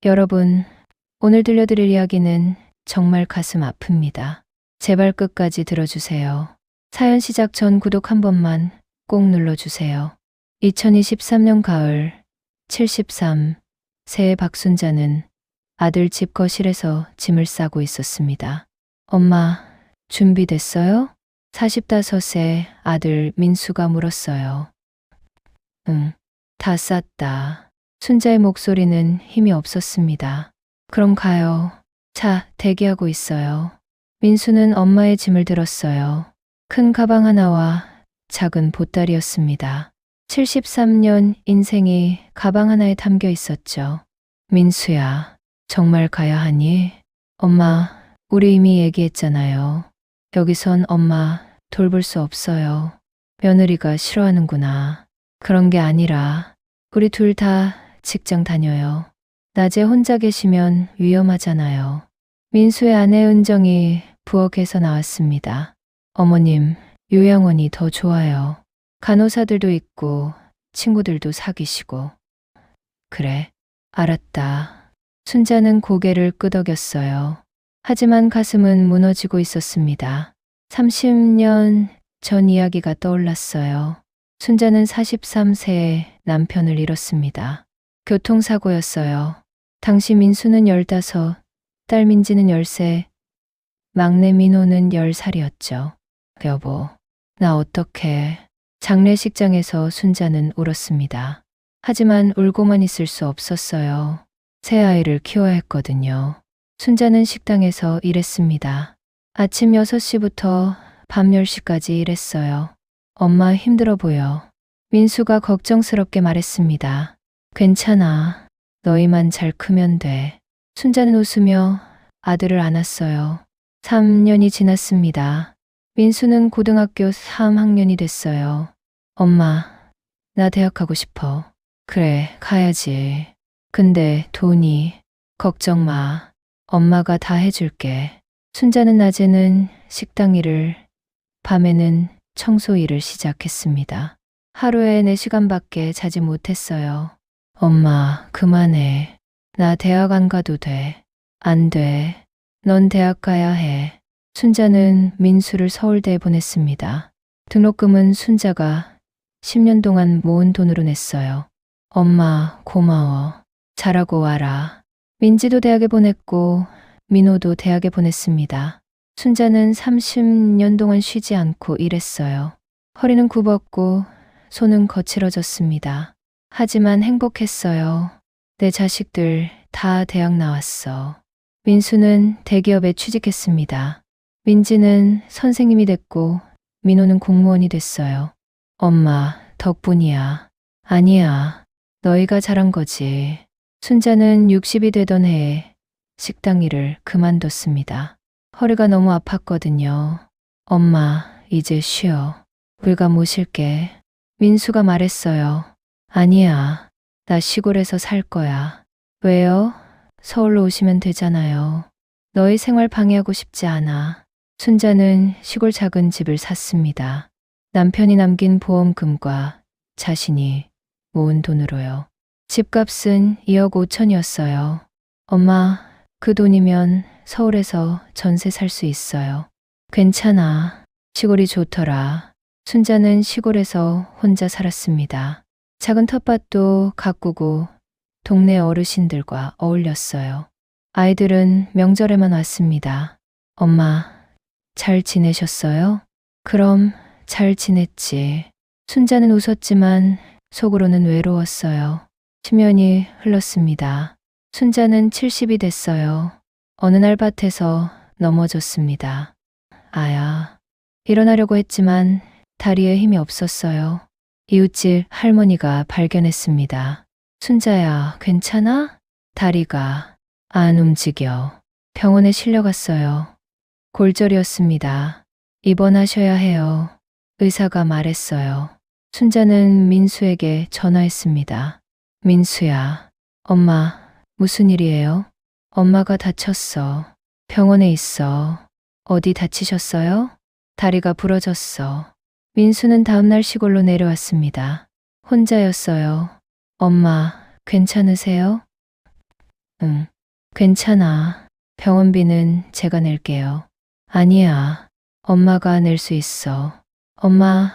여러분, 오늘 들려드릴 이야기는 정말 가슴 아픕니다. 제발 끝까지 들어주세요. 사연 시작 전 구독 한 번만 꼭 눌러주세요. 2023년 가을 73세의 박순자는 아들 집 거실에서 짐을 싸고 있었습니다. 엄마, 준비됐어요? 45세 아들 민수가 물었어요. 응, 다 쌌다. 순자의 목소리는 힘이 없었습니다. 그럼 가요. 차, 대기하고 있어요. 민수는 엄마의 짐을 들었어요. 큰 가방 하나와 작은 보따리였습니다. 73년 인생이 가방 하나에 담겨 있었죠. 민수야, 정말 가야 하니? 엄마, 우리 이미 얘기했잖아요. 여기선 엄마 돌볼 수 없어요. 며느리가 싫어하는구나. 그런 게 아니라 우리 둘 다 직장 다녀요. 낮에 혼자 계시면 위험하잖아요. 민수의 아내 은정이 부엌에서 나왔습니다. 어머님, 요양원이 더 좋아요. 간호사들도 있고 친구들도 사귀시고. 그래, 알았다. 순자는 고개를 끄덕였어요. 하지만 가슴은 무너지고 있었습니다. 30년 전 이야기가 떠올랐어요. 순자는 43세에 남편을 잃었습니다. 교통사고였어요. 당시 민수는 15, 딸 민지는 13, 막내 민호는 10살이었죠. 여보, 나 어떡해. 장례식장에서 순자는 울었습니다. 하지만 울고만 있을 수 없었어요. 새 아이를 키워야 했거든요. 순자는 식당에서 일했습니다. 아침 6시부터 밤 10시까지 일했어요. 엄마 힘들어 보여. 민수가 걱정스럽게 말했습니다. 괜찮아. 너희만 잘 크면 돼. 순자는 웃으며 아들을 안았어요. 3년이 지났습니다. 민수는 고등학교 3학년이 됐어요. 엄마, 나 대학 가고 싶어. 그래, 가야지. 근데 돈이. 걱정 마. 엄마가 다 해줄게. 순자는 낮에는 식당 일을, 밤에는 청소 일을 시작했습니다. 하루에 4시간밖에 자지 못했어요. 엄마, 그만해. 나 대학 안 가도 돼. 안 돼. 넌 대학 가야 해. 순자는 민수를 서울대에 보냈습니다. 등록금은 순자가 10년 동안 모은 돈으로 냈어요. 엄마, 고마워. 잘하고 와라. 민지도 대학에 보냈고 민호도 대학에 보냈습니다. 순자는 30년 동안 쉬지 않고 일했어요. 허리는 굽었고 손은 거칠어졌습니다. 하지만 행복했어요. 내 자식들 다 대학 나왔어. 민수는 대기업에 취직했습니다. 민지는 선생님이 됐고 민호는 공무원이 됐어요. 엄마, 덕분이야. 아니야. 너희가 잘한 거지. 순자는 60이 되던 해에 식당 일을 그만뒀습니다. 허리가 너무 아팠거든요. 엄마, 이제 쉬어. 불가 모실게. 민수가 말했어요. 아니야. 나 시골에서 살 거야. 왜요? 서울로 오시면 되잖아요. 너희 생활 방해하고 싶지 않아. 순자는 시골 작은 집을 샀습니다. 남편이 남긴 보험금과 자신이 모은 돈으로요. 집값은 2억 5천이었어요. 엄마, 그 돈이면 서울에서 전세 살 수 있어요. 괜찮아. 시골이 좋더라. 순자는 시골에서 혼자 살았습니다. 작은 텃밭도 가꾸고 동네 어르신들과 어울렸어요. 아이들은 명절에만 왔습니다. 엄마, 잘 지내셨어요? 그럼 잘 지냈지. 순자는 웃었지만 속으로는 외로웠어요. 10년이 흘렀습니다. 순자는 70이 됐어요. 어느 날 밭에서 넘어졌습니다. 아야. 일어나려고 했지만 다리에 힘이 없었어요. 이웃집 할머니가 발견했습니다. 순자야, 괜찮아? 다리가 안 움직여. 병원에 실려갔어요. 골절이었습니다. 입원하셔야 해요. 의사가 말했어요. 순자는 민수에게 전화했습니다. 민수야, 엄마, 무슨 일이에요? 엄마가 다쳤어. 병원에 있어. 어디 다치셨어요? 다리가 부러졌어. 민수는 다음날 시골로 내려왔습니다. 혼자였어요. 엄마, 괜찮으세요? 응, 괜찮아. 병원비는 제가 낼게요. 아니야. 엄마가 낼 수 있어. 엄마,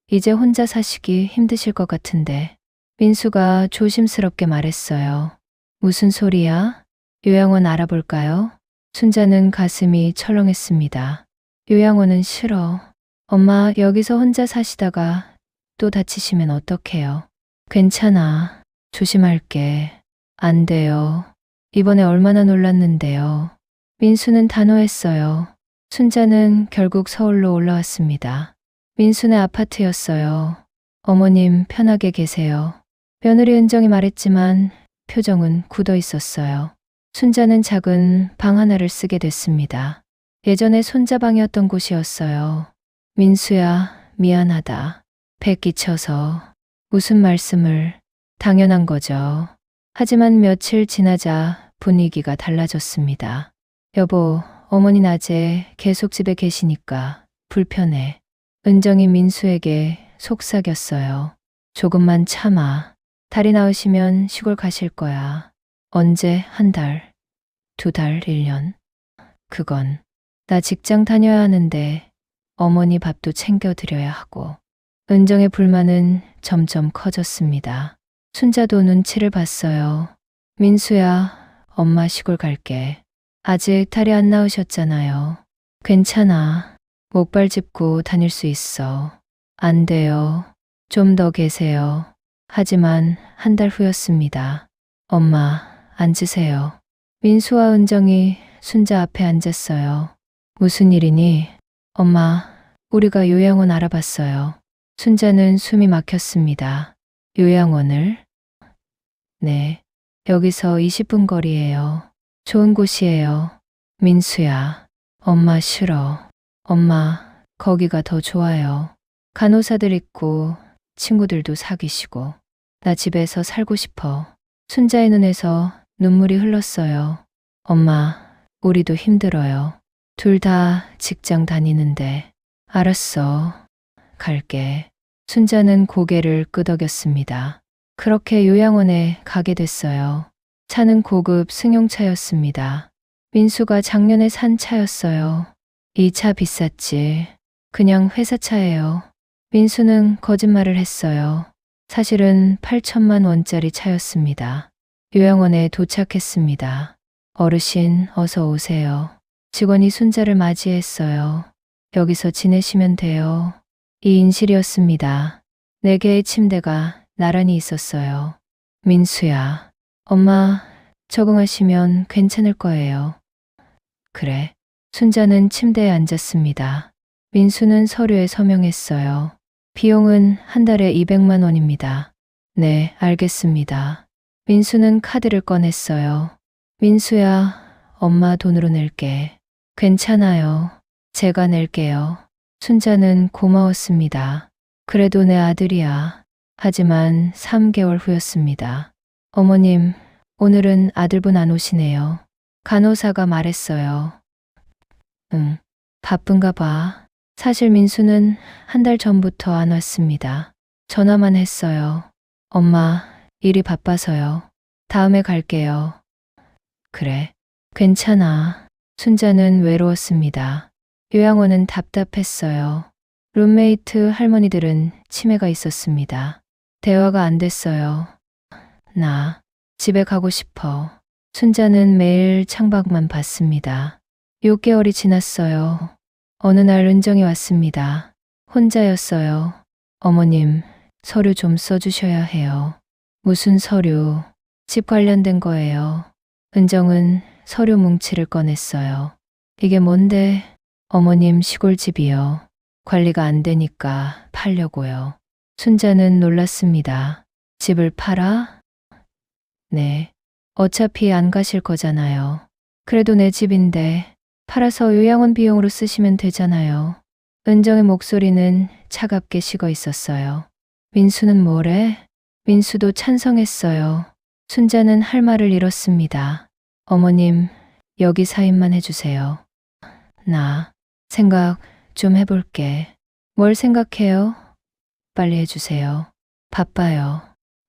이제 혼자 사시기 힘드실 것 같은데. 민수가 조심스럽게 말했어요. 무슨 소리야? 요양원 알아볼까요? 순자는 가슴이 철렁했습니다. 요양원은 싫어. 엄마, 여기서 혼자 사시다가 또 다치시면 어떡해요? 괜찮아. 조심할게. 안 돼요. 이번에 얼마나 놀랐는데요. 민수는 단호했어요. 순자는 결국 서울로 올라왔습니다. 민수네 아파트였어요. 어머님 편하게 계세요. 며느리 은정이 말했지만 표정은 굳어 있었어요. 순자는 작은 방 하나를 쓰게 됐습니다. 예전에 손자방이었던 곳이었어요. 민수야, 미안하다. 배 끼쳐서. 무슨 말씀을. 당연한 거죠. 하지만 며칠 지나자 분위기가 달라졌습니다. 여보, 어머니 낮에 계속 집에 계시니까 불편해. 은정이 민수에게 속삭였어요. 조금만 참아. 달이 나으시면 시골 가실 거야. 언제? 한 달, 두 달, 1년. 그건 나 직장 다녀야 하는데 어머니 밥도 챙겨드려야 하고. 은정의 불만은 점점 커졌습니다. 순자도 눈치를 봤어요. 민수야, 엄마 시골 갈게. 아직 달이 안 나으셨잖아요. 괜찮아. 목발 짚고 다닐 수 있어. 안 돼요. 좀 더 계세요. 하지만 한 달 후였습니다. 엄마, 앉으세요. 민수와 은정이 순자 앞에 앉았어요. 무슨 일이니? 엄마, 우리가 요양원 알아봤어요. 순자는 숨이 막혔습니다. 요양원을? 네, 여기서 20분 거리예요. 좋은 곳이에요. 민수야, 엄마 싫어. 엄마, 거기가 더 좋아요. 간호사들 있고 친구들도 사귀시고. 나 집에서 살고 싶어. 순자의 눈에서 눈물이 흘렀어요. 엄마, 우리도 힘들어요. 둘 다 직장 다니는데. 알았어. 갈게. 순자는 고개를 끄덕였습니다. 그렇게 요양원에 가게 됐어요. 차는 고급 승용차였습니다. 민수가 작년에 산 차였어요. 이 차 비쌌지. 그냥 회사 차예요. 민수는 거짓말을 했어요. 사실은 8천만 원짜리 차였습니다. 요양원에 도착했습니다. 어르신, 어서 오세요. 직원이 순자를 맞이했어요. 여기서 지내시면 돼요. 2인실이었습니다. 4개의 침대가 나란히 있었어요. 민수야, 엄마 적응하시면 괜찮을 거예요. 그래. 순자는 침대에 앉았습니다. 민수는 서류에 서명했어요. 비용은 한 달에 200만 원입니다. 네, 알겠습니다. 민수는 카드를 꺼냈어요. 민수야, 엄마 돈으로 낼게. 괜찮아요. 제가 낼게요. 순자는 고마웠습니다. 그래도 내 아들이야. 하지만 3개월 후였습니다. 어머님, 오늘은 아들분 안 오시네요. 간호사가 말했어요. 응, 바쁜가 봐. 사실 민수는 한 달 전부터 안 왔습니다. 전화만 했어요. 엄마, 일이 바빠서요. 다음에 갈게요. 그래, 괜찮아. 순자는 외로웠습니다. 요양원은 답답했어요. 룸메이트 할머니들은 치매가 있었습니다. 대화가 안 됐어요. 나 집에 가고 싶어. 순자는 매일 창밖만 봤습니다. 6개월이 지났어요. 어느 날 은정이 왔습니다. 혼자였어요. 어머님, 서류 좀 써주셔야 해요. 무슨 서류? 집 관련된 거예요. 은정은 서류 뭉치를 꺼냈어요. 이게 뭔데? 어머님 시골집이요. 관리가 안 되니까 팔려고요. 순자는 놀랐습니다. 집을 팔아? 네. 어차피 안 가실 거잖아요. 그래도 내 집인데 팔아서 요양원 비용으로 쓰시면 되잖아요. 은정의 목소리는 차갑게 식어 있었어요. 민수는 뭐래? 민수도 찬성했어요. 순자는 할 말을 잃었습니다. 어머님, 여기 사인만 해주세요. 나 생각 좀 해볼게. 뭘 생각해요? 빨리 해주세요. 바빠요.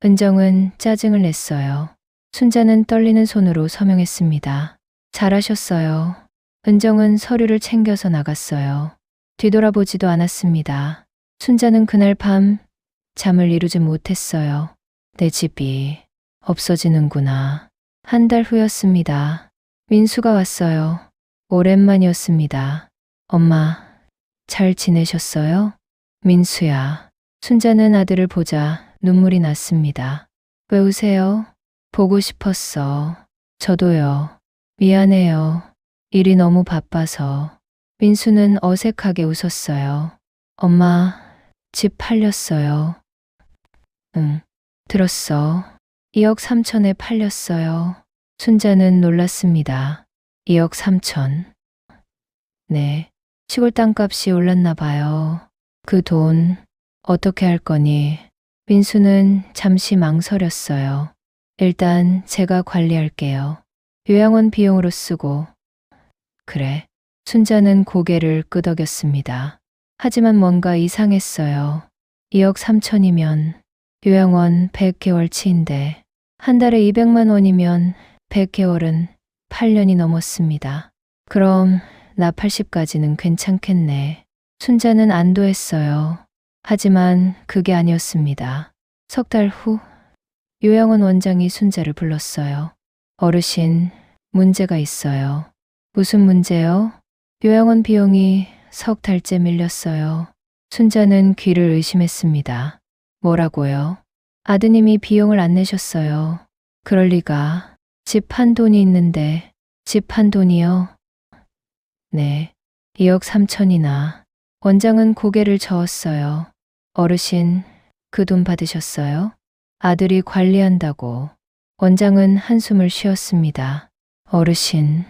은정은 짜증을 냈어요. 순자는 떨리는 손으로 서명했습니다. 잘하셨어요. 은정은 서류를 챙겨서 나갔어요. 뒤돌아보지도 않았습니다. 순자는 그날 밤 잠을 이루지 못했어요. 내 집이 없어지는구나. 한 달 후였습니다. 민수가 왔어요. 오랜만이었습니다. 엄마, 잘 지내셨어요? 민수야. 순자는 아들을 보자 눈물이 났습니다. 왜 우세요? 보고 싶었어. 저도요. 미안해요. 일이 너무 바빠서. 민수는 어색하게 웃었어요. 엄마, 집 팔렸어요. 응, 들었어. 2억 3천에 팔렸어요. 순자는 놀랐습니다. 2억 3천. 네, 시골 땅값이 올랐나 봐요. 그 돈 어떻게 할 거니? 민수는 잠시 망설였어요. 일단 제가 관리할게요. 요양원 비용으로 쓰고. 그래. 순자는 고개를 끄덕였습니다. 하지만 뭔가 이상했어요. 2억 3천이면 요양원 100개월치인데 한 달에 200만 원이면 100개월은 8년이 넘었습니다. 그럼 나 80까지는 괜찮겠네. 순자는 안도했어요. 하지만 그게 아니었습니다. 석 달 후 요양원 원장이 순자를 불렀어요. 어르신, 문제가 있어요. 무슨 문제요? 요양원 비용이 석 달째 밀렸어요. 순자는 귀를 의심했습니다. 뭐라고요? 아드님이 비용을 안 내셨어요. 그럴 리가. 집 판 돈이 있는데. 집 판 돈이요? 네, 2억 3천이나. 원장은 고개를 저었어요. 어르신, 그 돈 받으셨어요? 아들이 관리한다고. 원장은 한숨을 쉬었습니다. 어르신,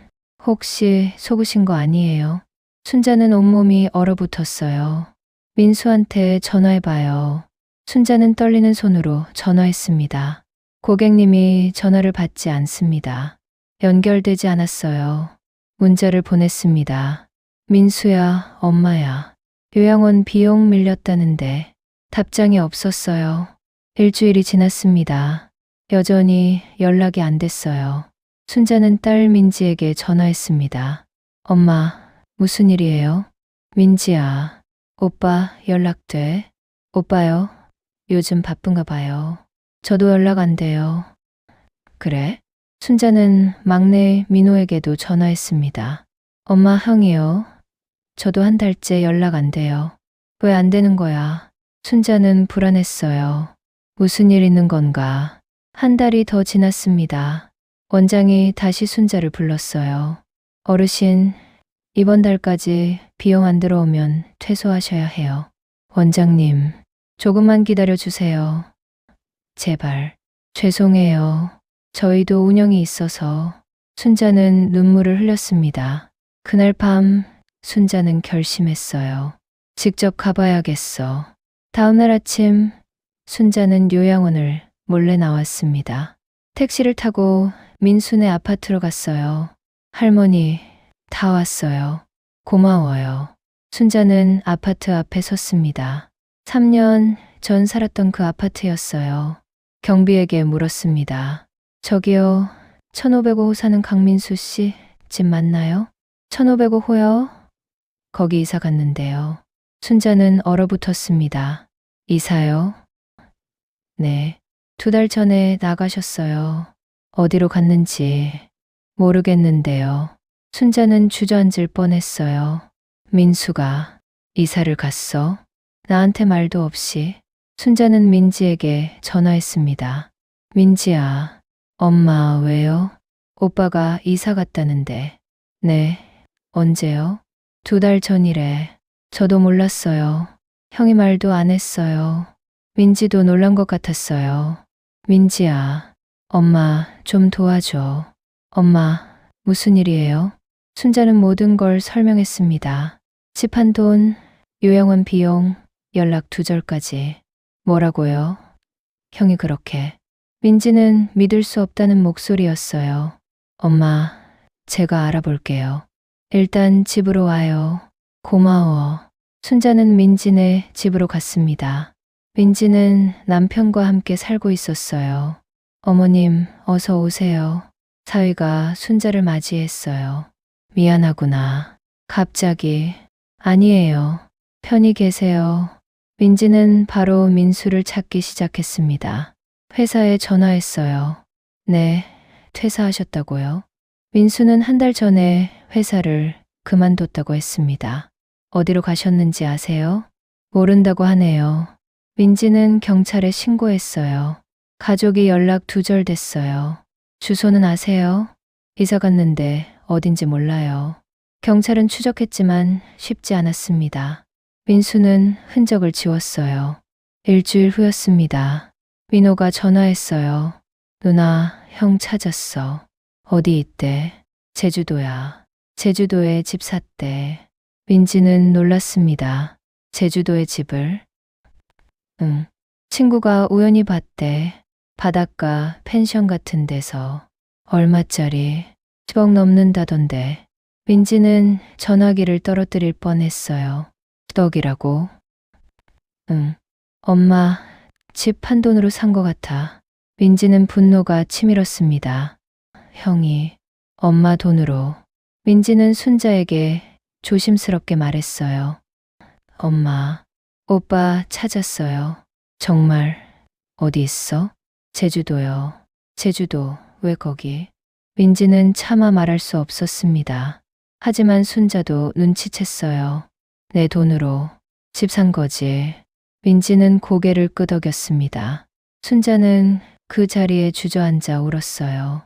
혹시 속으신 거 아니에요? 순자는 온몸이 얼어붙었어요. 민수한테 전화해봐요. 순자는 떨리는 손으로 전화했습니다. 고객님이 전화를 받지 않습니다. 연결되지 않았어요. 문자를 보냈습니다. 민수야, 엄마야. 요양원 비용 밀렸다는데 답장이 없었어요. 일주일이 지났습니다. 여전히 연락이 안 됐어요. 순자는 딸 민지에게 전화했습니다. 엄마, 무슨 일이에요? 민지야, 오빠 연락돼? 오빠요? 요즘 바쁜가 봐요. 저도 연락 안 돼요. 그래? 순자는 막내 민호에게도 전화했습니다. 엄마, 형이요. 저도 한 달째 연락 안 돼요. 왜 안 되는 거야? 순자는 불안했어요. 무슨 일 있는 건가? 한 달이 더 지났습니다. 원장이 다시 순자를 불렀어요. 어르신, 이번 달까지 비용 안 들어오면 퇴소하셔야 해요. 원장님, 조금만 기다려 주세요. 제발. 죄송해요. 저희도 운영이 있어서. 순자는 눈물을 흘렸습니다. 그날 밤 순자는 결심했어요. 직접 가봐야겠어. 다음날 아침 순자는 요양원을 몰래 나왔습니다. 택시를 타고 민수네 아파트로 갔어요. 할머니, 다 왔어요. 고마워요. 순자는 아파트 앞에 섰습니다. 3년 전 살았던 그 아파트였어요. 경비에게 물었습니다. 저기요, 1505호 사는 강민수 씨 집 맞나요? 1505호요? 거기 이사 갔는데요. 순자는 얼어붙었습니다. 이사요? 네, 2달 전에 나가셨어요. 어디로 갔는지 모르겠는데요. 순자는 주저앉을 뻔했어요. 민수가 이사를 갔어? 나한테 말도 없이. 순자는 민지에게 전화했습니다. 민지야, 엄마 왜요? 오빠가 이사 갔다는데. 네, 언제요? 2달 전이래. 저도 몰랐어요. 형이 말도 안 했어요. 민지도 놀란 것 같았어요. 민지야, 엄마 좀 도와줘. 엄마, 무슨 일이에요? 순자는 모든 걸 설명했습니다. 집 한 돈, 요양원 비용, 연락 두절까지. 뭐라고요? 형이 그렇게. 민지는 믿을 수 없다는 목소리였어요. 엄마, 제가 알아볼게요. 일단 집으로 와요. 고마워. 순자는 민지네 집으로 갔습니다. 민지는 남편과 함께 살고 있었어요. 어머님, 어서 오세요. 사위가 순자를 맞이했어요. 미안하구나. 갑자기. 아니에요. 편히 계세요. 민지는 바로 민수를 찾기 시작했습니다. 회사에 전화했어요. 네, 퇴사하셨다고요? 민수는 한 달 전에 회사를 그만뒀다고 했습니다. 어디로 가셨는지 아세요? 모른다고 하네요. 민지는 경찰에 신고했어요. 가족이 연락 두절됐어요. 주소는 아세요? 이사 갔는데 어딘지 몰라요. 경찰은 추적했지만 쉽지 않았습니다. 민수는 흔적을 지웠어요. 일주일 후였습니다. 민호가 전화했어요. 누나, 형 찾았어. 어디 있대? 제주도야. 제주도에 집 샀대. 민지는 놀랐습니다. 제주도의 집을? 응. 친구가 우연히 봤대. 바닷가 펜션 같은 데서. 얼마짜리? 10억 넘는다던데. 민지는 전화기를 떨어뜨릴 뻔했어요. 10억이라고? 응. 엄마, 집 한 돈으로 산 것 같아. 민지는 분노가 치밀었습니다. 형이 엄마 돈으로. 민지는 순자에게 조심스럽게 말했어요. 엄마, 오빠 찾았어요. 정말. 어디 있어? 제주도요. 제주도, 왜 거기? 민지는 차마 말할 수 없었습니다. 하지만 순자도 눈치챘어요. 내 돈으로 집 산 거지. 민지는 고개를 끄덕였습니다. 순자는 그 자리에 주저앉아 울었어요.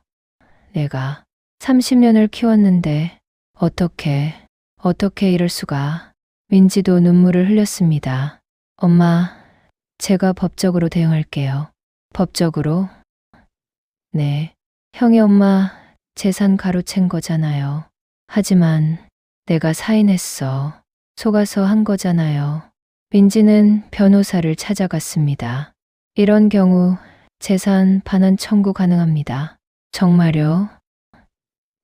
내가 30년을 키웠는데 어떻게 이럴 수가. 민지도 눈물을 흘렸습니다. 엄마, 제가 법적으로 대응할게요. 법적으로? 네. 형이 엄마 재산 가로챈 거잖아요. 하지만 내가 사인했어. 속아서 한 거잖아요. 민지는 변호사를 찾아갔습니다. 이런 경우 재산 반환 청구 가능합니다. 정말요?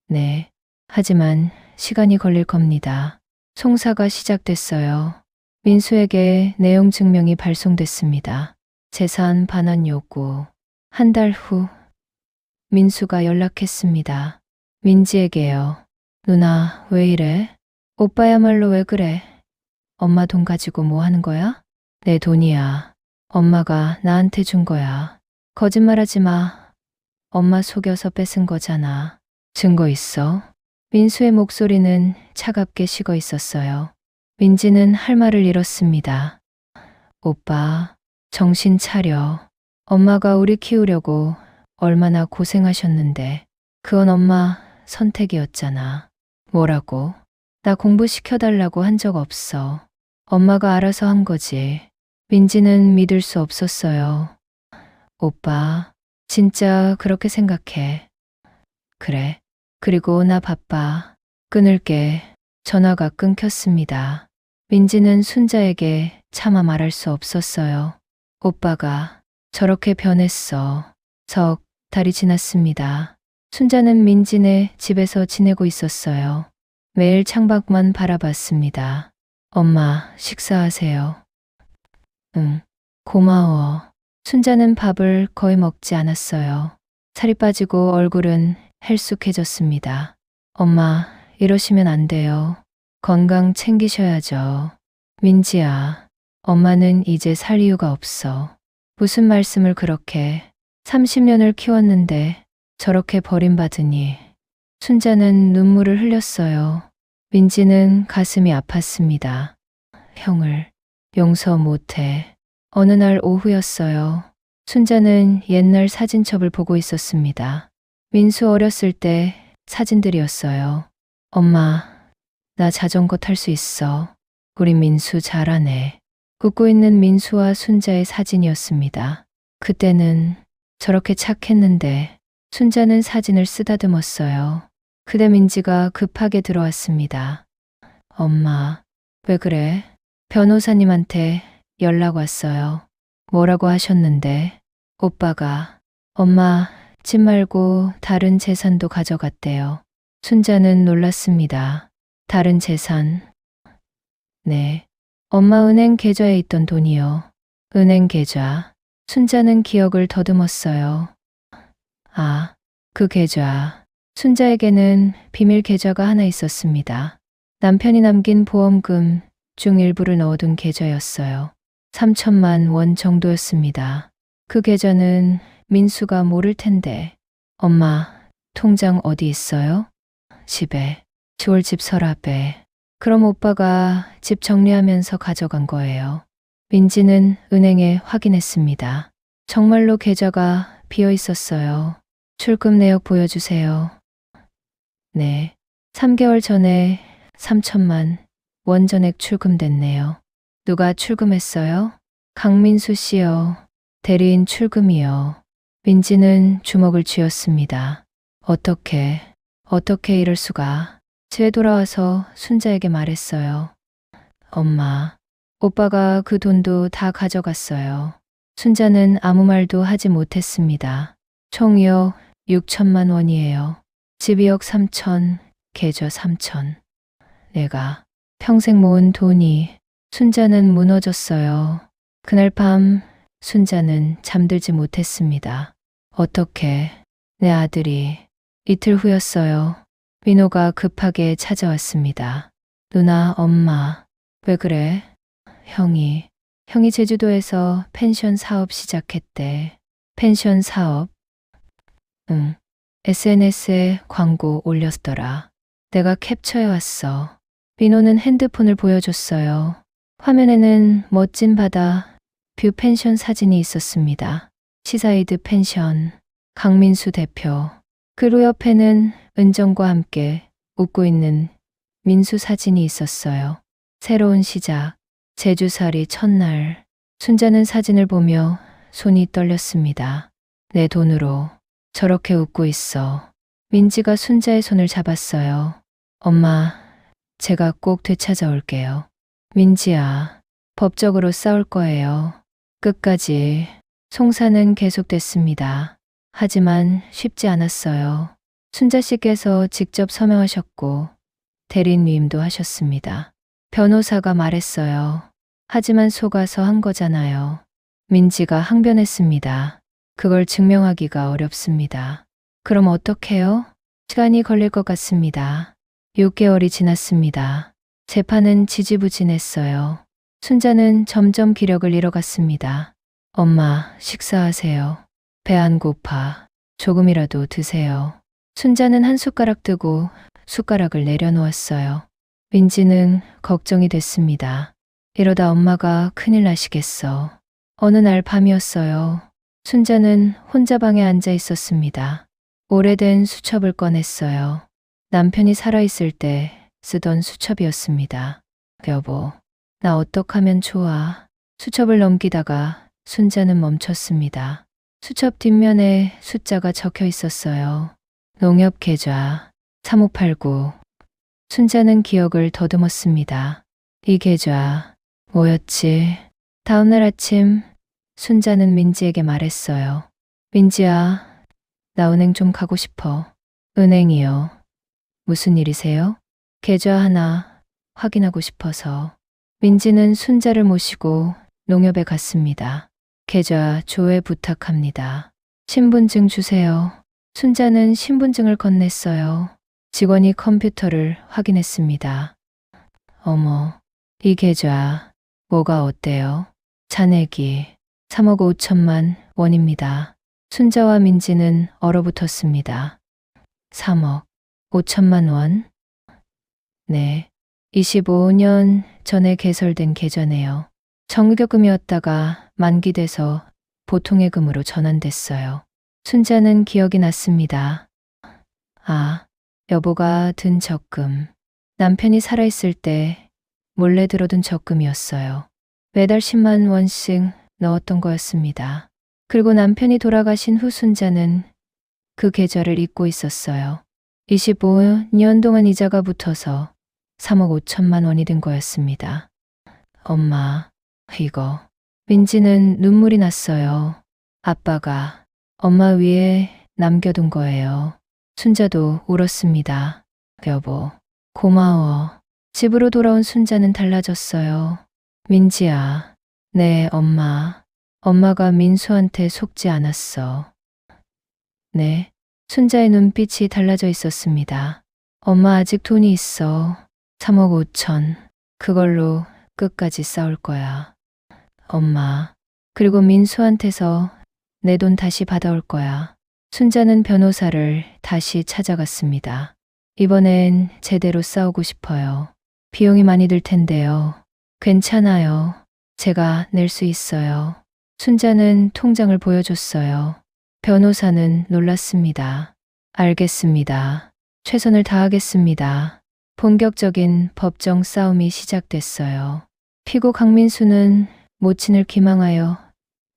네. 하지만 시간이 걸릴 겁니다. 송사가 시작됐어요. 민수에게 내용 증명이 발송됐습니다. 재산 반환 요구. 한 달 후 민수가 연락했습니다. 민지에게요. 누나, 왜 이래? 오빠야말로 왜 그래? 엄마 돈 가지고 뭐 하는 거야? 내 돈이야. 엄마가 나한테 준 거야. 거짓말하지 마. 엄마 속여서 뺏은 거잖아. 증거 있어? 민수의 목소리는 차갑게 식어 있었어요. 민지는 할 말을 잃었습니다. 오빠, 정신 차려. 엄마가 우리 키우려고 얼마나 고생하셨는데. 그건 엄마 선택이었잖아. 뭐라고? 나 공부시켜달라고 한 적 없어. 엄마가 알아서 한 거지. 민지는 믿을 수 없었어요. 오빠, 진짜 그렇게 생각해. 그래. 그리고 나 바빠. 끊을게. 전화가 끊겼습니다. 민지는 순자에게 차마 말할 수 없었어요. 오빠가 저렇게 변했어. 석 달이 지났습니다. 순자는 민지네 집에서 지내고 있었어요. 매일 창밖만 바라봤습니다. 엄마, 식사하세요. 응, 고마워. 순자는 밥을 거의 먹지 않았어요. 살이 빠지고 얼굴은 헬쑥해졌습니다. 엄마, 이러시면 안 돼요. 건강 챙기셔야죠. 민지야, 엄마는 이제 살 이유가 없어. 무슨 말씀을 그렇게. 30년을 키웠는데 저렇게 버림받으니. 순자는 눈물을 흘렸어요. 민지는 가슴이 아팠습니다. 형을 용서 못해. 어느 날 오후였어요. 순자는 옛날 사진첩을 보고 있었습니다. 민수 어렸을 때 사진들이었어요. 엄마, 나 자전거 탈 수 있어. 우리 민수 잘하네. 웃고 있는 민수와 순자의 사진이었습니다. 그때는 저렇게 착했는데. 순자는 사진을 쓰다듬었어요. 그때 민지가 급하게 들어왔습니다. 엄마, 왜 그래? 변호사님한테 연락 왔어요. 뭐라고 하셨는데? 오빠가 엄마 집 말고 다른 재산도 가져갔대요. 순자는 놀랐습니다. 다른 재산? 네. 엄마 은행 계좌에 있던 돈이요. 은행 계좌. 순자는 기억을 더듬었어요. 아, 그 계좌. 순자에게는 비밀 계좌가 하나 있었습니다. 남편이 남긴 보험금 중 일부를 넣어둔 계좌였어요. 3천만 원 정도였습니다. 그 계좌는 민수가 모를 텐데. 엄마, 통장 어디 있어요? 집에. 시골집 서랍에. 그럼 오빠가 집 정리하면서 가져간 거예요. 민지는 은행에 확인했습니다. 정말로 계좌가 비어 있었어요. 출금 내역 보여주세요. 네. 3개월 전에 3천만 원 전액 출금됐네요. 누가 출금했어요? 강민수 씨요. 대리인 출금이요. 민지는 주먹을 쥐었습니다. 어떻게 이럴 수가. 집에 돌아와서 순자에게 말했어요. 엄마, 오빠가 그 돈도 다 가져갔어요. 순자는 아무 말도 하지 못했습니다. 총 2억 6천만 원이에요. 집 2억 3천, 계좌 3천. 내가 평생 모은 돈이. 순자는 무너졌어요. 그날 밤 순자는 잠들지 못했습니다. 어떻게 내 아들이. 이틀 후였어요. 민호가 급하게 찾아왔습니다. 누나, 엄마, 왜 그래? 형이 제주도에서 펜션 사업 시작했대. 펜션 사업? 응. SNS에 광고 올렸더라. 내가 캡처해왔어. 민호는 핸드폰을 보여줬어요. 화면에는 멋진 바다, 뷰 펜션 사진이 있었습니다. 시사이드 펜션, 강민수 대표. 그로 옆에는 은정과 함께 웃고 있는 민수 사진이 있었어요. 새로운 시작, 제주살이 첫날. 순자는 사진을 보며 손이 떨렸습니다. 내 돈으로 저렇게 웃고 있어. 민지가 순자의 손을 잡았어요. 엄마, 제가 꼭 되찾아올게요. 민지야, 법적으로 싸울 거예요. 끝까지. 송사는 계속됐습니다. 하지만 쉽지 않았어요. 순자 씨께서 직접 서명하셨고 대리인 위임도 하셨습니다. 변호사가 말했어요. 하지만 속아서 한 거잖아요. 민지가 항변했습니다. 그걸 증명하기가 어렵습니다. 그럼 어떡해요? 시간이 걸릴 것 같습니다. 6개월이 지났습니다. 재판은 지지부진했어요. 순자는 점점 기력을 잃어갔습니다. 엄마, 식사하세요. 배 안 고파. 조금이라도 드세요. 순자는 한 숟가락 뜨고 숟가락을 내려놓았어요. 민지는 걱정이 됐습니다. 이러다 엄마가 큰일 나시겠어. 어느 날 밤이었어요. 순자는 혼자 방에 앉아 있었습니다. 오래된 수첩을 꺼냈어요. 남편이 살아있을 때 쓰던 수첩이었습니다. 여보, 나 어떡하면 좋아. 수첩을 넘기다가 순자는 멈췄습니다. 수첩 뒷면에 숫자가 적혀 있었어요. 농협 계좌 3589. 순자는 기억을 더듬었습니다. 이 계좌 뭐였지? 다음날 아침 순자는 민지에게 말했어요. 민지야, 나 은행 좀 가고 싶어. 은행이요. 무슨 일이세요? 계좌 하나 확인하고 싶어서. 민지는 순자를 모시고 농협에 갔습니다. 계좌 조회 부탁합니다. 신분증 주세요. 순자는 신분증을 건넸어요. 직원이 컴퓨터를 확인했습니다. 어머, 이 계좌 뭐가 어때요? 잔액이 3억 5천만 원입니다. 순자와 민지는 얼어붙었습니다. 3억 5천만 원? 네, 25년 전에 개설된 계좌네요. 정기적금이었다가 만기돼서 보통예금으로 전환됐어요. 순자는 기억이 났습니다. 아, 여보가 든 적금. 남편이 살아있을 때 몰래 들어둔 적금이었어요. 매달 10만 원씩 넣었던 거였습니다. 그리고 남편이 돌아가신 후 순자는 그 계좌를 잊고 있었어요. 25년 동안 이자가 붙어서 3억 5천만 원이 된 거였습니다. 엄마, 이거. 민지는 눈물이 났어요. 아빠가 엄마 위에 남겨둔 거예요. 순자도 울었습니다. 여보, 고마워. 집으로 돌아온 순자는 달라졌어요. 민지야, 네, 엄마. 엄마가 민수한테 속지 않았어. 네. 순자의 눈빛이 달라져 있었습니다. 엄마 아직 돈이 있어. 3억 5천. 그걸로 끝까지 싸울 거야. 엄마. 그리고 민수한테서 내 돈 다시 받아올 거야. 순자는 변호사를 다시 찾아갔습니다. 이번엔 제대로 싸우고 싶어요. 비용이 많이 들 텐데요. 괜찮아요. 제가 낼 수 있어요. 순자는 통장을 보여줬어요. 변호사는 놀랐습니다. 알겠습니다. 최선을 다하겠습니다. 본격적인 법정 싸움이 시작됐어요. 피고 강민수는 모친을 기망하여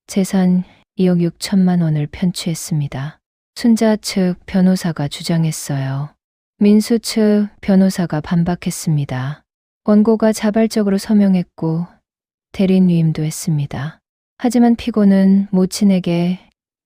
재산 2억 6천만 원을 편취했습니다. 순자 측 변호사가 주장했어요. 민수 측 변호사가 반박했습니다. 원고가 자발적으로 서명했고 대리인 위임도 했습니다. 하지만 피고는 모친에게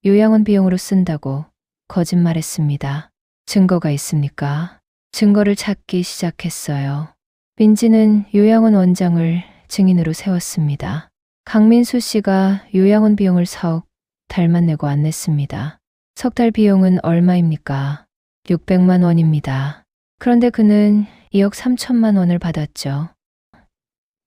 요양원 비용으로 쓴다고 거짓말했습니다. 증거가 있습니까? 증거를 찾기 시작했어요. 민지는 요양원 원장을 증인으로 세웠습니다. 강민수 씨가 요양원 비용을 4억 달만 내고 안 냈습니다. 석 달 비용은 얼마입니까? 600만 원입니다. 그런데 그는 2억 3천만 원을 받았죠.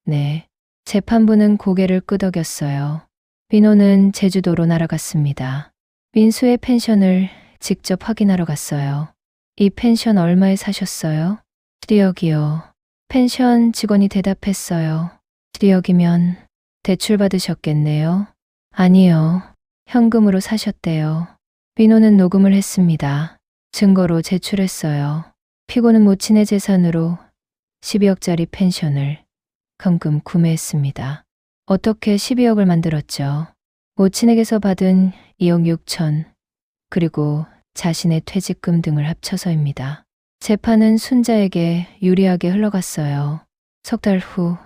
네. 재판부는 고개를 끄덕였어요. 민호는 제주도로 날아갔습니다. 민수의 펜션을 직접 확인하러 갔어요. 이 펜션 얼마에 사셨어요? 7억이요. 펜션 직원이 대답했어요. 7억이면 대출 받으셨겠네요. 아니요. 현금으로 사셨대요. 민호는 녹음을 했습니다. 증거로 제출했어요. 피고는 모친의 재산으로 12억짜리 펜션을 현금 구매했습니다. 어떻게 12억을 만들었죠? 모친에게서 받은 2억 6천, 그리고 자신의 퇴직금 등을 합쳐서입니다. 재판은 순자에게 유리하게 흘러갔어요. 석 달 후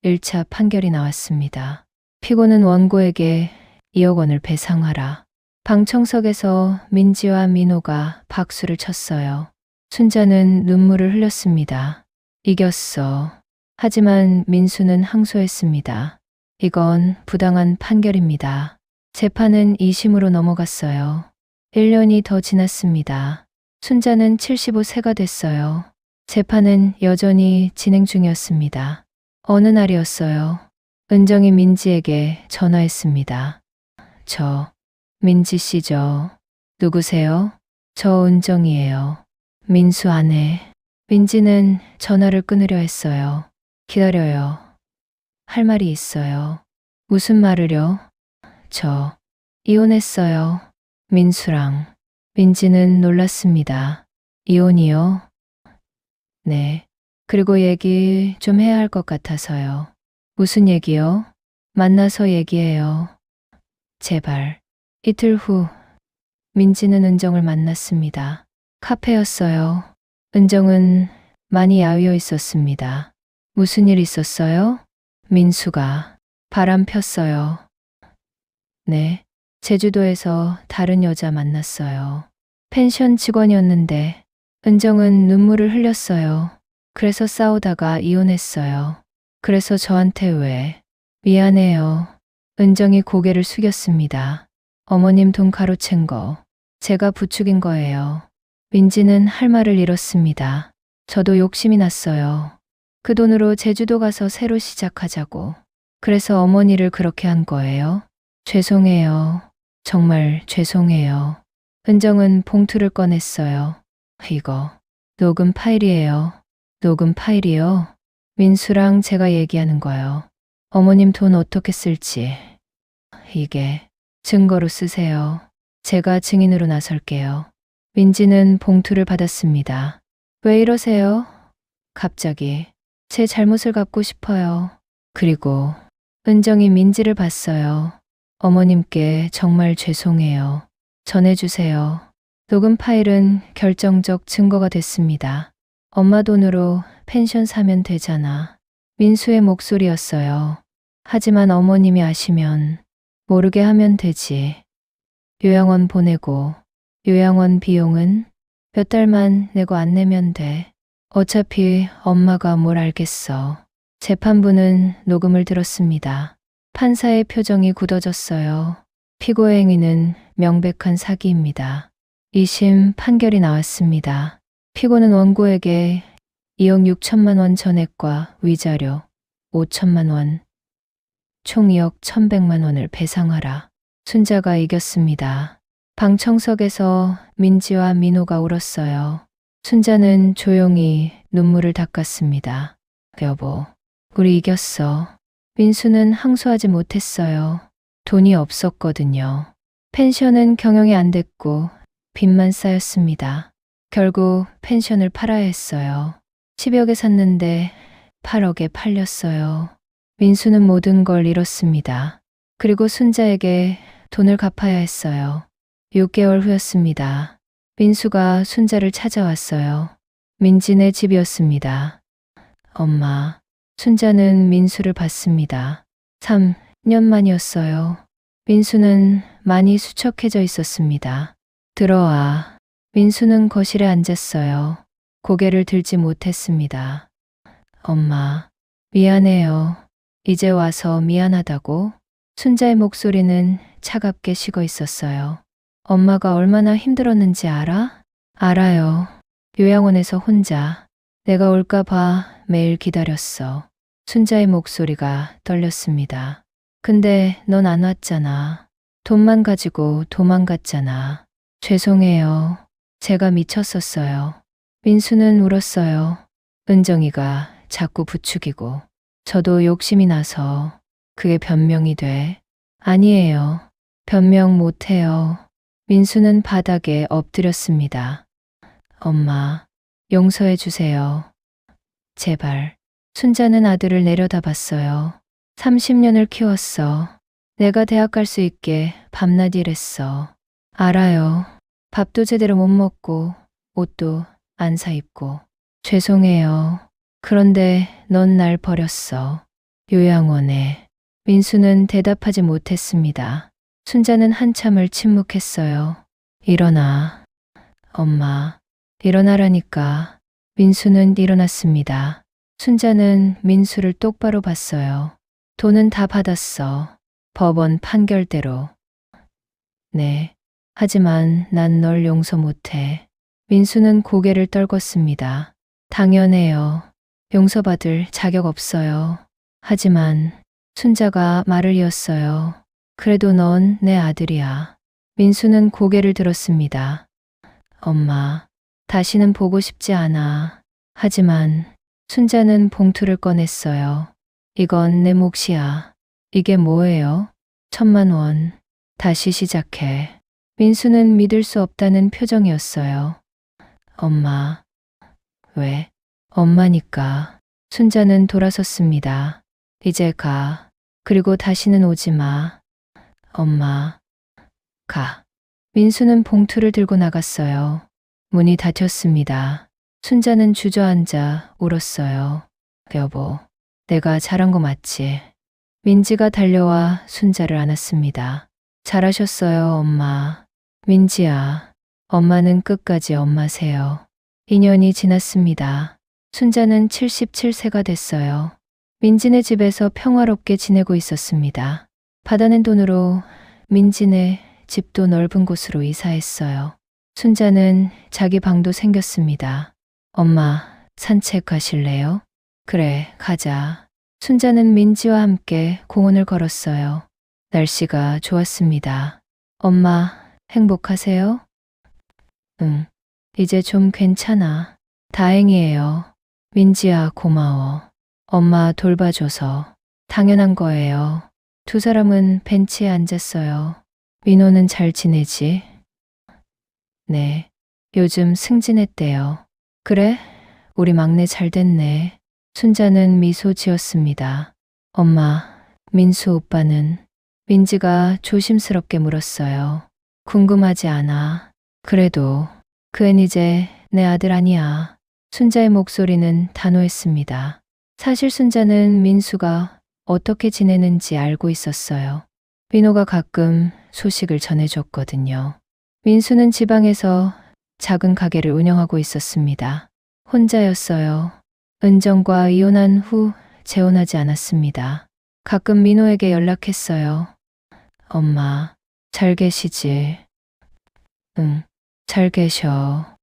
1차 판결이 나왔습니다. 피고는 원고에게 2억 원을 배상하라. 방청석에서 민지와 민호가 박수를 쳤어요. 순자는 눈물을 흘렸습니다. 이겼어. 하지만 민수는 항소했습니다. 이건 부당한 판결입니다. 재판은 2심으로 넘어갔어요. 1년이 더 지났습니다. 순자는 75세가 됐어요. 재판은 여전히 진행 중이었습니다. 어느 날이었어요. 은정이 민지에게 전화했습니다. 저 민지 씨죠. 누구세요? 저 은정이에요. 민수 아내. 민지는 전화를 끊으려 했어요. 기다려요. 할 말이 있어요. 무슨 말을요? 저 이혼했어요. 민수랑. 민지는 놀랐습니다. 이혼이요? 네. 그리고 얘기 좀 해야 할 것 같아서요. 무슨 얘기요? 만나서 얘기해요. 제발. 이틀 후 민지는 은정을 만났습니다. 카페였어요. 은정은 많이 야위어 있었습니다. 무슨 일 있었어요? 민수가 바람 폈어요. 네. 제주도에서 다른 여자 만났어요. 펜션 직원이었는데 은정은 눈물을 흘렸어요. 그래서 싸우다가 이혼했어요. 그래서 저한테 왜? 미안해요. 은정이 고개를 숙였습니다. 어머님 돈 가로챈 거 제가 부추긴 거예요. 민지는 할 말을 잃었습니다. 저도 욕심이 났어요. 그 돈으로 제주도 가서 새로 시작하자고. 그래서 어머니를 그렇게 한 거예요. 죄송해요. 정말 죄송해요. 은정은 봉투를 꺼냈어요. 이거 녹음 파일이에요. 녹음 파일이요? 민수랑 제가 얘기하는 거요. 어머님 돈 어떻게 쓸지. 이게 증거로 쓰세요. 제가 증인으로 나설게요. 민지는 봉투를 받았습니다. 왜 이러세요? 갑자기 제 잘못을 갚고 싶어요. 그리고 은정이 민지를 봤어요. 어머님께 정말 죄송해요. 전해주세요. 녹음 파일은 결정적 증거가 됐습니다. 엄마 돈으로 펜션 사면 되잖아. 민수의 목소리였어요. 하지만 어머님이 아시면 모르게 하면 되지. 요양원 보내고 요양원 비용은 몇 달만 내고 안 내면 돼. 어차피 엄마가 뭘 알겠어. 재판부는 녹음을 들었습니다. 판사의 표정이 굳어졌어요. 피고의 행위는 명백한 사기입니다. 2심 판결이 나왔습니다. 피고는 원고에게 2억 6천만 원 전액과 위자료 5천만 원, 총 2억 1,100만 원을 배상하라. 순자가 이겼습니다. 방청석에서 민지와 민호가 울었어요. 순자는 조용히 눈물을 닦았습니다. 여보, 우리 이겼어. 민수는 항소하지 못했어요. 돈이 없었거든요. 펜션은 경영이 안 됐고 빚만 쌓였습니다. 결국 펜션을 팔아야 했어요. 10억에 샀는데 8억에 팔렸어요. 민수는 모든 걸 잃었습니다. 그리고 순자에게 돈을 갚아야 했어요. 6개월 후였습니다. 민수가 순자를 찾아왔어요. 민지네 집이었습니다. 엄마, 순자는 민수를 봤습니다. 3년 만이었어요. 민수는 많이 수척해져 있었습니다. 들어와. 민수는 거실에 앉았어요. 고개를 들지 못했습니다. 엄마, 미안해요. 이제 와서 미안하다고? 순자의 목소리는 차갑게 식어 있었어요. 엄마가 얼마나 힘들었는지 알아? 알아요. 요양원에서 혼자. 내가 올까봐 매일 기다렸어. 순자의 목소리가 떨렸습니다. 근데 넌 안 왔잖아. 돈만 가지고 도망갔잖아. 죄송해요. 제가 미쳤었어요. 민수는 울었어요. 은정이가 자꾸 부추기고. 저도 욕심이 나서 그게 변명이 돼. 아니에요. 변명 못해요. 민수는 바닥에 엎드렸습니다. 엄마, 용서해 주세요. 제발. 순자는 아들을 내려다봤어요. 30년을 키웠어. 내가 대학 갈 수 있게 밤낮 일했어. 알아요. 밥도 제대로 못 먹고 옷도 안 사 입고. 죄송해요. 그런데 넌 날 버렸어. 요양원에. 민수는 대답하지 못했습니다. 순자는 한참을 침묵했어요. 일어나. 엄마, 일어나라니까. 민수는 일어났습니다. 순자는 민수를 똑바로 봤어요. 돈은 다 받았어. 법원 판결대로. 네. 하지만 난 널 용서 못해. 민수는 고개를 떨궜습니다. 당연해요. 용서받을 자격 없어요. 하지만 순자가 말을 이었어요. 그래도 넌 내 아들이야. 민수는 고개를 들었습니다. 엄마, 다시는 보고 싶지 않아. 하지만 순자는 봉투를 꺼냈어요. 이건 내 몫이야. 이게 뭐예요? 1,000만 원. 다시 시작해. 민수는 믿을 수 없다는 표정이었어요. 엄마. 왜? 엄마니까. 순자는 돌아섰습니다. 이제 가. 그리고 다시는 오지 마. 엄마. 가. 민수는 봉투를 들고 나갔어요. 문이 닫혔습니다. 순자는 주저앉아 울었어요. 여보, 내가 잘한 거 맞지? 민지가 달려와 순자를 안았습니다. 잘하셨어요, 엄마. 민지야, 엄마는 끝까지 엄마세요. 2년이 지났습니다. 순자는 77세가 됐어요. 민지네 집에서 평화롭게 지내고 있었습니다. 받아낸 돈으로 민지네 집도 넓은 곳으로 이사했어요. 순자는 자기 방도 생겼습니다. 엄마, 산책 가실래요? 그래, 가자. 순자는 민지와 함께 공원을 걸었어요. 날씨가 좋았습니다. 엄마, 행복하세요? 응, 이제 좀 괜찮아. 다행이에요. 민지야, 고마워. 엄마 돌봐줘서. 당연한 거예요. 두 사람은 벤치에 앉았어요. 민호는 잘 지내지? 네, 요즘 승진했대요. 그래? 우리 막내 잘 됐네. 순자는 미소 지었습니다. 엄마, 민수 오빠는? 민지가 조심스럽게 물었어요. 궁금하지 않아. 그래도 그앤 이제 내 아들 아니야. 순자의 목소리는 단호했습니다. 사실 순자는 민수가 어떻게 지내는지 알고 있었어요. 민호가 가끔 소식을 전해줬거든요. 민수는 지방에서 작은 가게를 운영하고 있었습니다. 혼자였어요. 은정과 이혼한 후 재혼하지 않았습니다. 가끔 민호에게 연락했어요. 엄마, 잘 계시지? 응, 잘 계셔.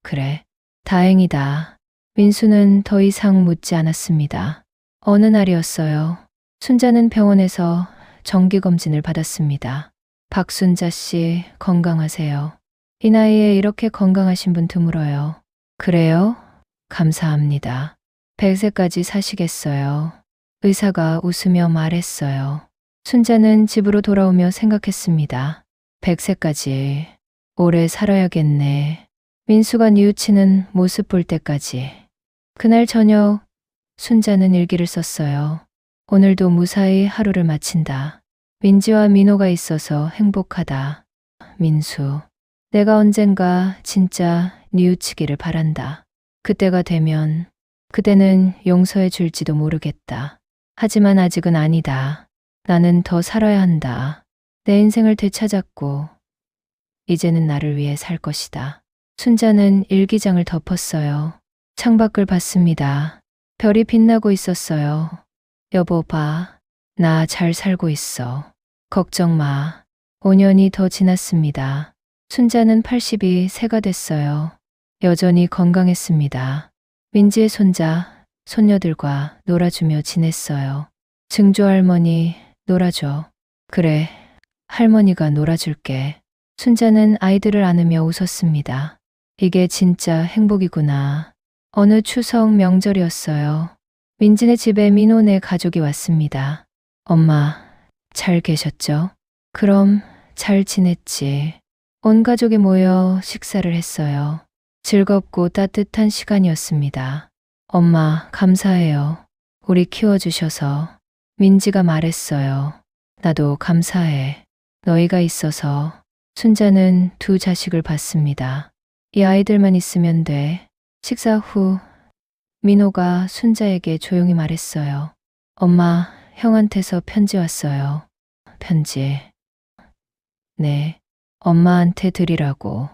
그래, 다행이다. 민수는 더 이상 묻지 않았습니다. 어느 날이었어요. 순자는 병원에서 정기검진을 받았습니다. 박순자 씨, 건강하세요. 이 나이에 이렇게 건강하신 분 드물어요. 그래요? 감사합니다. 100세까지 사시겠어요. 의사가 웃으며 말했어요. 순자는 집으로 돌아오며 생각했습니다. 100세까지 오래 살아야겠네. 민수가 뉘우치는 모습 볼 때까지. 그날 저녁 순자는 일기를 썼어요. 오늘도 무사히 하루를 마친다. 민지와 민호가 있어서 행복하다. 민수, 내가 언젠가 진짜 뉘우치기를 바란다. 그때가 되면 그대는 용서해 줄지도 모르겠다. 하지만 아직은 아니다. 나는 더 살아야 한다. 내 인생을 되찾았고 이제는 나를 위해 살 것이다. 순자는 일기장을 덮었어요. 창밖을 봤습니다. 별이 빛나고 있었어요. 여보 봐. 나 잘 살고 있어. 걱정 마. 5년이 더 지났습니다. 순자는 80이 새가 됐어요. 여전히 건강했습니다. 민지의 손자, 손녀들과 놀아주며 지냈어요. 증조 할머니 놀아줘. 그래, 할머니가 놀아줄게. 순자는 아이들을 안으며 웃었습니다. 이게 진짜 행복이구나. 어느 추석 명절이었어요. 민지네 집에 민호네 가족이 왔습니다. 엄마, 잘 계셨죠? 그럼 잘 지냈지. 온 가족이 모여 식사를 했어요. 즐겁고 따뜻한 시간이었습니다. 엄마, 감사해요. 우리 키워주셔서. 민지가 말했어요. 나도 감사해. 너희가 있어서. 순자는 두 자식을 봤습니다. 이 아이들만 있으면 돼. 식사 후 민호가 순자에게 조용히 말했어요. 엄마, 형한테서 편지 왔어요. 편지. 네, 엄마한테 드리라고.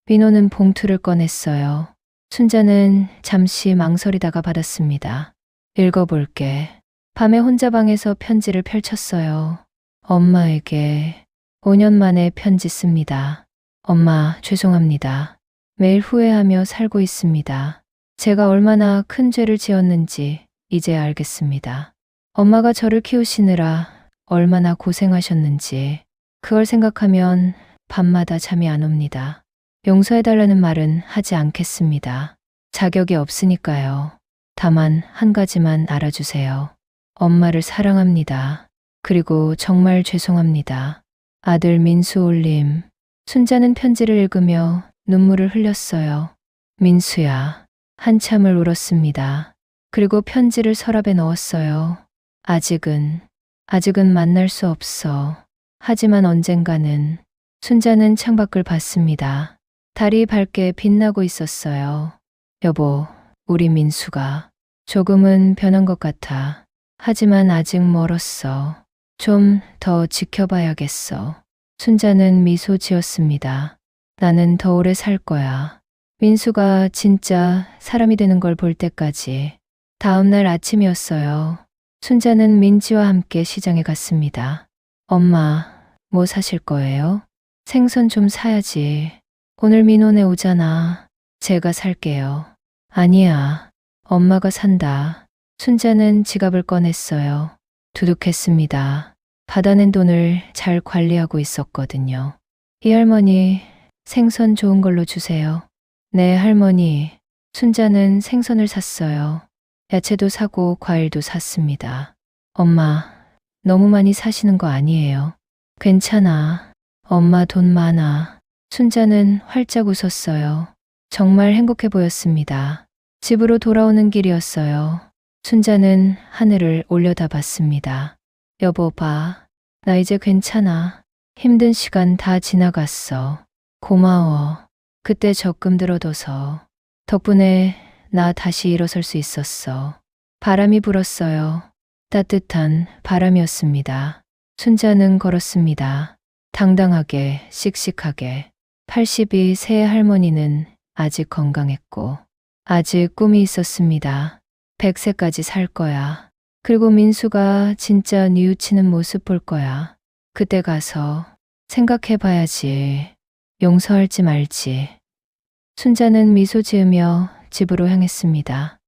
민호는 봉투를 꺼냈어요. 순자는 잠시 망설이다가 받았습니다. 읽어볼게. 밤에 혼자 방에서 편지를 펼쳤어요. 엄마에게 5년 만에 편지 씁니다. 엄마, 죄송합니다. 매일 후회하며 살고 있습니다. 제가 얼마나 큰 죄를 지었는지 이제 알겠습니다. 엄마가 저를 키우시느라 얼마나 고생하셨는지 그걸 생각하면 밤마다 잠이 안 옵니다. 용서해달라는 말은 하지 않겠습니다. 자격이 없으니까요. 다만 한 가지만 알아주세요. 엄마를 사랑합니다. 그리고 정말 죄송합니다. 아들 민수 올림. 순자는 편지를 읽으며 눈물을 흘렸어요. 민수야. 한참을 울었습니다. 그리고 편지를 서랍에 넣었어요. 아직은 만날 수 없어. 하지만 언젠가는. 순자는 창밖을 봤습니다. 달이 밝게 빛나고 있었어요. 여보, 우리 민수가 조금은 변한 것 같아. 하지만 아직 멀었어. 좀 더 지켜봐야겠어. 순자는 미소 지었습니다. 나는 더 오래 살 거야. 민수가 진짜 사람이 되는 걸 볼 때까지. 다음 날 아침이었어요. 순자는 민지와 함께 시장에 갔습니다. 엄마, 뭐 사실 거예요? 생선 좀 사야지. 오늘 민호네 오잖아. 제가 살게요. 아니야. 엄마가 산다. 순자는 지갑을 꺼냈어요. 두둑했습니다. 받아낸 돈을 잘 관리하고 있었거든요. 이 할머니, 생선 좋은 걸로 주세요. 네, 할머니. 순자는 생선을 샀어요. 야채도 사고 과일도 샀습니다. 엄마, 너무 많이 사시는 거 아니에요? 괜찮아. 엄마 돈 많아. 순자는 활짝 웃었어요. 정말 행복해 보였습니다. 집으로 돌아오는 길이었어요. 순자는 하늘을 올려다봤습니다. 여보 봐. 나 이제 괜찮아. 힘든 시간 다 지나갔어. 고마워. 그때 적금 들어둬서. 덕분에 나 다시 일어설 수 있었어. 바람이 불었어요. 따뜻한 바람이었습니다. 순자는 걸었습니다. 당당하게, 씩씩하게. 80이 새 할머니는 아직 건강했고, 아직 꿈이 있었습니다. 100세까지 살 거야. 그리고 민수가 진짜 뉘우치는 모습 볼 거야. 그때 가서 생각해 봐야지. 용서할지 말지. 순자는 미소 지으며 집으로 향했습니다.